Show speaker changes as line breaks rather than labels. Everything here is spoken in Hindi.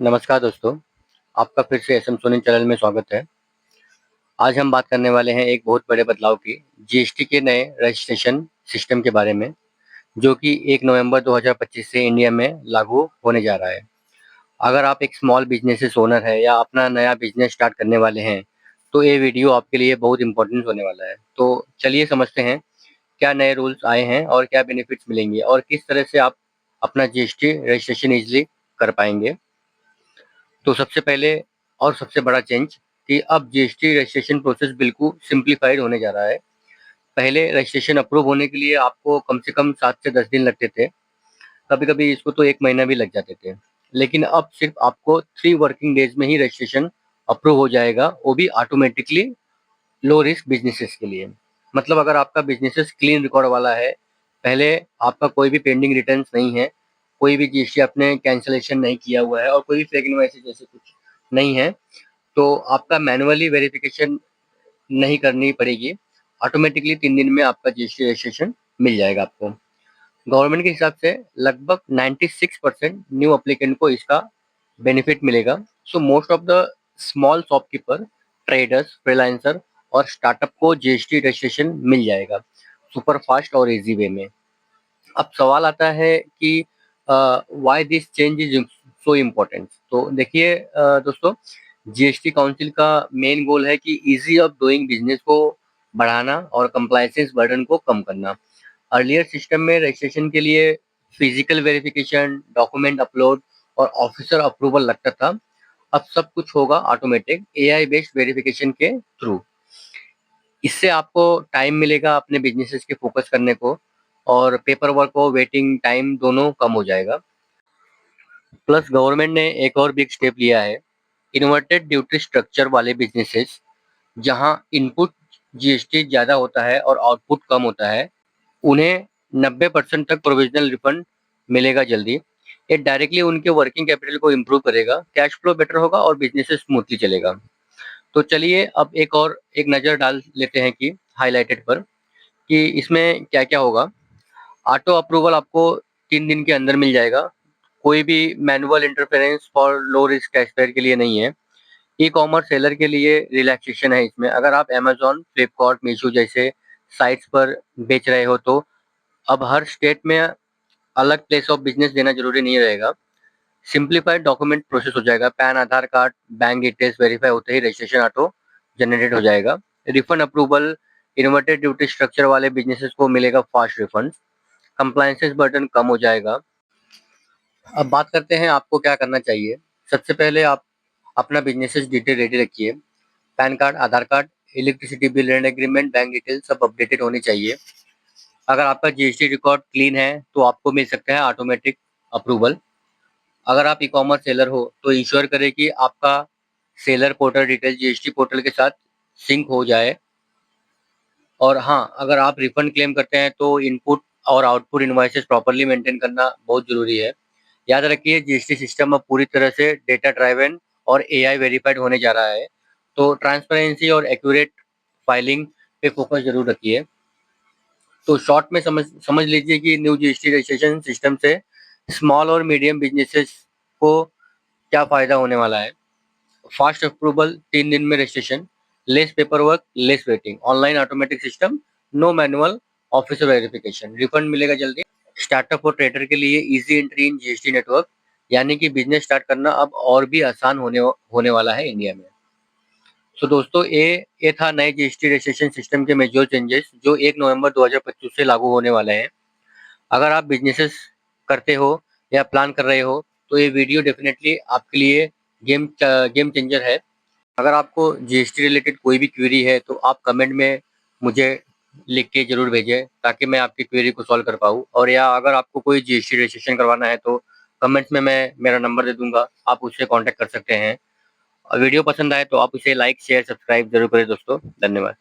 नमस्कार दोस्तों, आपका फिर से एसएम सोनी चैनल में स्वागत है। आज हम बात करने वाले हैं एक बहुत बड़े बदलाव की, जीएसटी के नए रजिस्ट्रेशन सिस्टम के बारे में, जो कि 1 नवंबर 2025 से इंडिया में लागू होने जा रहा है। अगर आप एक स्मॉल बिज़नेसेस ओनर हैं या अपना नया बिज़नेस स्टार्ट करने वाले हैं, तो ये वीडियो आपके लिए बहुत इम्पोर्टेंट होने वाला है। तो चलिए समझते हैं, क्या नए रूल्स आए हैं और क्या बेनिफिट्स मिलेंगे और किस तरह से आप अपना जीएसटी रजिस्ट्रेशन ईज़िली कर पाएँगे। तो सबसे पहले और सबसे बड़ा चेंज कि अब जीएसटी रजिस्ट्रेशन प्रोसेस बिल्कुल सिंप्लीफाइड होने जा रहा है। पहले रजिस्ट्रेशन अप्रूव होने के लिए आपको कम से कम 7 से 10 दिन लगते थे, कभी-कभी इसको तो 1 महीना भी लग जाते थे। लेकिन अब सिर्फ आपको 3 वर्किंग डेज़ में ही रजिस्ट्रेशन अप्रूव हो जाएगा, वो भी ऑटोमेटिकली लो रिस्क बिज़नेसेस के लिए। मतलब अगर आपका बिज़नेसेस क्लीन रिकॉर्ड वाला है, पहले आपका कोई भी पेंडिंग रिटर्न्स नहीं है, कोई भी जीएसटी आपने कैंसलेशन नहीं किया हुआ है और कोई भी फेक इनवॉइसेस जैसे कुछ नहीं है, तो आपका मैनुअली वेरिफिकेशन नहीं करनी पड़ेगी। ऑटोमेटिकली 3 दिन में आपका जीएसटी रजिस्ट्रेशन मिल जाएगा आपको। गवर्नमेंट के हिसाब से लगभग 96% न्यू एप्लीकेंट को इसका बेनिफिट मिलेगा। So most of the small shopkeeper, traders, freelancer और स्टार्टअप को जीएसटी रजिस्ट्रेशन मिल जाएगा सुपर फास्ट और इजी वे में। अब सवाल आता है कि why this change is so important. तो देखिए दोस्तों, जीएसटी काउंसिल का मेन गोल है कि इजी ऑफ डूइंग बिजनेस को बढ़ाना और कंप्लायंस बर्डन को कम करना। अर्लियर सिस्टम में रजिस्ट्रेशन के लिए फिजिकल वेरिफिकेशन, डॉक्यूमेंट अपलोड और ऑफिसर अप्रूवल लगता था। अब सब कुछ होगा ऑटोमेटिक एआई बेस्ड वेरिफिकेशन के थ्रू। इससे आपको टाइम मिलेगा अपने बिजनेसेस के फोकस करने को और पेपर वर्क और वेटिंग टाइम दोनों कम हो जाएगा। प्लस गवर्नमेंट ने एक और बिग स्टेप लिया है, इन्वर्टेड ड्यूटी स्ट्रक्चर वाले बिजनेसेस जहां इनपुट जीएसटी ज़्यादा होता है और आउटपुट कम होता है, उन्हें 90% तक प्रोविजनल रिफंड मिलेगा जल्दी। ये डायरेक्टली उनके वर्किंग कैपिटल को इम्प्रूव करेगा, कैश फ्लो बेटर होगा और बिजनेस स्मूथली चलेगा। तो चलिए अब एक नज़र डाल लेते हैं कि हाइलाइटेड पर कि इसमें क्या-क्या होगा। ऑटो अप्रूवल आपको 3 दिन के अंदर मिल जाएगा। कोई भी manual interference for low risk taxpayer के लिए नहीं है। ई-कॉमर्स सेलर के लिए रिलैक्सेशन है इसमें। अगर आप अमेज़न, फ्लिपकार्ट, मीशो जैसे साइट्स पर बेच रहे हो तो अब हर स्टेट में अलग प्लेस ऑफ बिज़नेस देना ज़रूरी नहीं रहेगा। सिंप्लीफाइड डॉक्यूमेंट प्रोसेस हो जाएगा। पैन, आधार कार्ड, बैंक डिटेल्स वेरीफाई होते ही रजिस्ट्रेशन ऑटो जनरेट हो जाएगा। Refund approval, inverted duty structure वाले बिज़नेसेस को मिलेगा फास्ट रिफंड। कंप्लायंसेस बर्डन कम हो जाएगा। अब बात करते हैं आपको क्या करना चाहिए। सबसे पहले आप अपना बिज़नेसेस डिटेल रेडी रखिए। PAN card, Aadhaar card, electricity bill, rent agreement, bank detail सब अपडेटेड होनी चाहिए। अगर आपका जीएसटी रिकॉर्ड क्लीन है तो आपको मिल सकता है ऑटोमेटिक अप्रूवल। अगर आप ई-कॉमर्स सेलर हो तो इंश्योर करें कि आपका seller portal detail GST portal के साथ सिंक हो जाए। और हाँ, अगर आप रिफंड क्लेम करते हैं तो इनपुट और आउटपुट इनवॉइसेस प्रॉपर्ली मेंटेन करना बहुत ज़रूरी है। याद रखिए जीएसटी सिस्टम अब पूरी तरह से डेटा ड्राइवन और एआई वेरिफाइड होने जा रहा है। तो ट्रांसपेरेंसी और एक्यूरेट फाइलिंग पे फोकस ज़रूर रखिए। तो शॉर्ट में समझ लीजिए कि न्यू जीएसटी रजिस्ट्रेशन सिस्टम से स्मॉल और मीडियम बिजनेसेस को क्या फ़ायदा होने वाला है। फास्ट अप्रूवल, 3 दिन में registration, less paper work, less waiting, online automatic system, no manual officer verification, refund मिलेगा जल्दी। स्टार्टअप और ट्रेडर के लिए easy entry in GST network, यानी कि बिजनेस स्टार्ट करना अब और भी आसान होने वाला है इंडिया में। तो दोस्तों ये था नए जीएसटी रजिस्ट्रेशन सिस्टम के मेजर चेंजेस जो 1 नवंबर 2025 से लागू होने वाले हैं। अगर आप बिजनेसेस करते हो या प्लान कर रहे हो तो ये वीडियो डेफिनेटली आपके लिए गेम चेंजर है। अगर आपको जीएसटी रिलेटेड कोई भी क्वेरी है तो आप कमेंट में मुझे लिख के ज़रूर भेजें ताकि मैं आपकी क्वेरी को सॉल्व कर पाऊँ। और या अगर आपको कोई जीएसटी रजिस्ट्रेशन करवाना है तो कमेंट्स में मैं मेरा नंबर दे दूँगा, आप उससे कॉन्टैक्ट कर सकते हैं। और वीडियो पसंद आए तो आप इसे लाइक, शेयर, सब्सक्राइब ज़रूर करें दोस्तों। धन्यवाद।